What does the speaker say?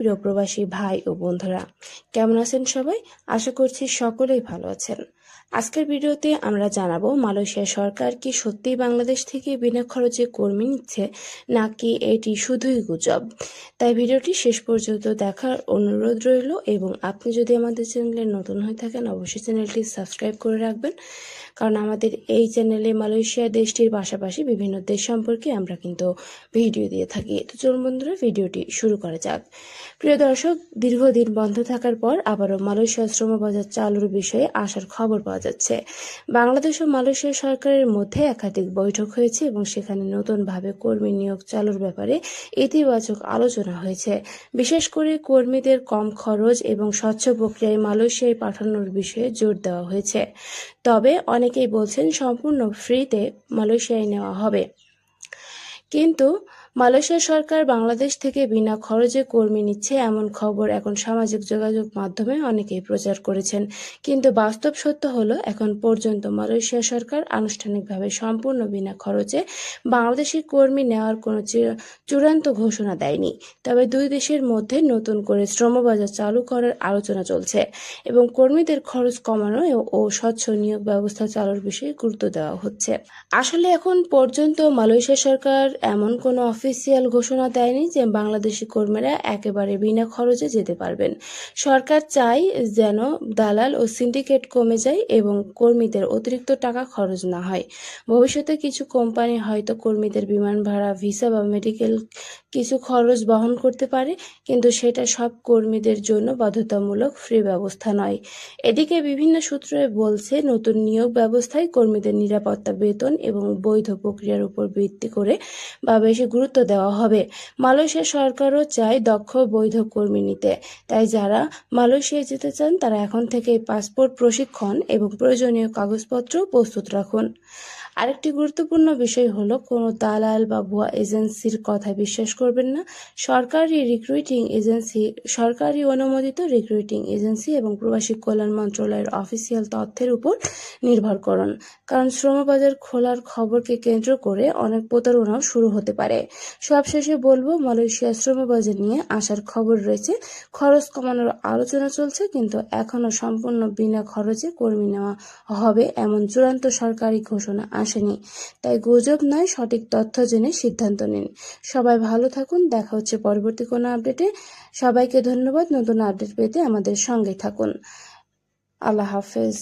প্রিয় প্রবাসী ভাই ও বন্ধুরা, কেমন আছেন সবাই? আশা করছি সকলেই ভালো আছেন। আজকের ভিডিওতে আমরা জানাবো মালয়েশিয়া সরকার কি সত্যিই বাংলাদেশ থেকে বিনা খরচে কর্মী নিচ্ছে, নাকি এটি শুধুই গুজব। তাই ভিডিওটি শেষ পর্যন্ত দেখার অনুরোধ রইল, এবং আপনি যদি আমাদের চ্যানেলে নতুন হয়ে থাকেন অবশ্যই চ্যানেলটি সাবস্ক্রাইব করে রাখবেন, কারণ আমাদের এই চ্যানেলে মালয়েশিয়া দেশটির পাশাপাশি বিভিন্ন দেশ সম্পর্কে আমরা কিন্তু ভিডিও দিয়ে থাকি। তো চলুন বন্ধুরা, ভিডিওটি শুরু করা যাক। প্রিয় দর্শক, দীর্ঘদিন বন্ধ থাকার পর আবারও মালয়েশিয়া শ্রমবাজার চালুর বিষয়ে আসার খবর পাওয়া যাচ্ছে। বাংলাদেশ ও মালয়েশিয়া সরকারের মধ্যে একাধিক বৈঠক হয়েছে এবং সেখানে নতুনভাবে কর্মী নিয়োগ চালুর ব্যাপারে ইতিবাচক আলোচনা হয়েছে। বিশেষ করে কর্মীদের কম খরচ এবং স্বচ্ছ প্রক্রিয়ায় মালয়েশিয়ায় পাঠানোর বিষয়ে জোর দেওয়া হয়েছে। তবে অনেকেই বলছেন সম্পূর্ণ ফ্রিতে মালয়েশিয়ায় নেওয়া হবে। কিন্তু মালয়েশিয়া সরকার বাংলাদেশ থেকে বিনা খরচে কর্মী নিচ্ছে এমন খবর এখন সামাজিক যোগাযোগ মাধ্যমে অনেকেই প্রচার করেছেন। কিন্তু বাস্তব সত্য হলো, এখন পর্যন্ত মালয়েশিয়া সরকার আনুষ্ঠানিকভাবে সম্পূর্ণ বিনা খরচে বাংলাদেশি কর্মী নেওয়ার কোনো চূড়ান্ত ঘোষণা দেয়নি। তবে দুই দেশের মধ্যে নতুন করে শ্রমবাজার চালু করার আলোচনা চলছে এবং কর্মীদের খরচ কমানো ও স্বচ্ছ নিয়োগ ব্যবস্থা চালুর বিষয়ে গুরুত্ব দেওয়া হচ্ছে। আসলে এখন পর্যন্ত মালয়েশিয়া সরকার এমন কোনো অফিসিয়াল ঘোষণা দেয়নি যে বাংলাদেশি কর্মীরা একেবারে বিনা খরচে যেতে পারবেন। সরকার চায় যেন দালাল ও সিন্ডিকেট কমে যায় এবং কর্মীদের অতিরিক্ত টাকা খরচ না হয়। ভবিষ্যতে কিছু কোম্পানি হয়তো কর্মীদের বিমান ভাড়া, ভিসা বা মেডিকেল কিছু খরচ বহন করতে পারে, কিন্তু সেটা সব কর্মীদের জন্য বাধ্যতামূলক ফ্রি ব্যবস্থা নয়। এদিকে বিভিন্ন সূত্রে বলছে, নতুন নিয়োগ ব্যবস্থায় কর্মীদের নিরাপত্তা, বেতন এবং বৈধ প্রক্রিয়ার উপর ভিত্তি করে বা বেশি গুরুত্ব দেওয়া হবে। মালয়েশিয়া সরকারও চায় দক্ষ বৈধ কর্মী নিতে। তাই যারা মালয়েশিয়ায় যেতে চান তারা এখন থেকেই পাসপোর্ট, প্রশিক্ষণ এবং প্রয়োজনীয় কাগজপত্র প্রস্তুত রাখুন। আরেকটি গুরুত্বপূর্ণ বিষয় হলো, কোনো দালাল বা ভুয়া এজেন্সির কথা বিশ্বাস করবেন না। সরকারি অনুমোদিত রিক্রুটিং এজেন্সি এবং প্রবাসী কল্যাণ মন্ত্রণালয়ের অফিসিয়াল তথ্যের উপর নির্ভর করুন, কারণ শ্রমবাজার খোলার খবরকে কেন্দ্র করে অনেক প্রতারণাও শুরু হতে পারে। সবশেষে বলবো, মালয়েশিয়া শ্রমবাজার নিয়ে আসার খবর রয়েছে, খরচ কমানোর আলোচনা চলছে, কিন্তু এখনও সম্পূর্ণ বিনা খরচে কর্মী নেওয়া হবে এমন চূড়ান্ত সরকারি ঘোষণা আসেনি। তাই গুজব নয়, সঠিক তথ্য জেনে সিদ্ধান্ত নিন। সবাই ভালো থাকুন, দেখা হচ্ছে পরবর্তী কোনো আপডেটে। সবাইকে ধন্যবাদ। নতুন আপডেট পেতে আমাদের সঙ্গে থাকুন। আল্লাহ হাফেজ।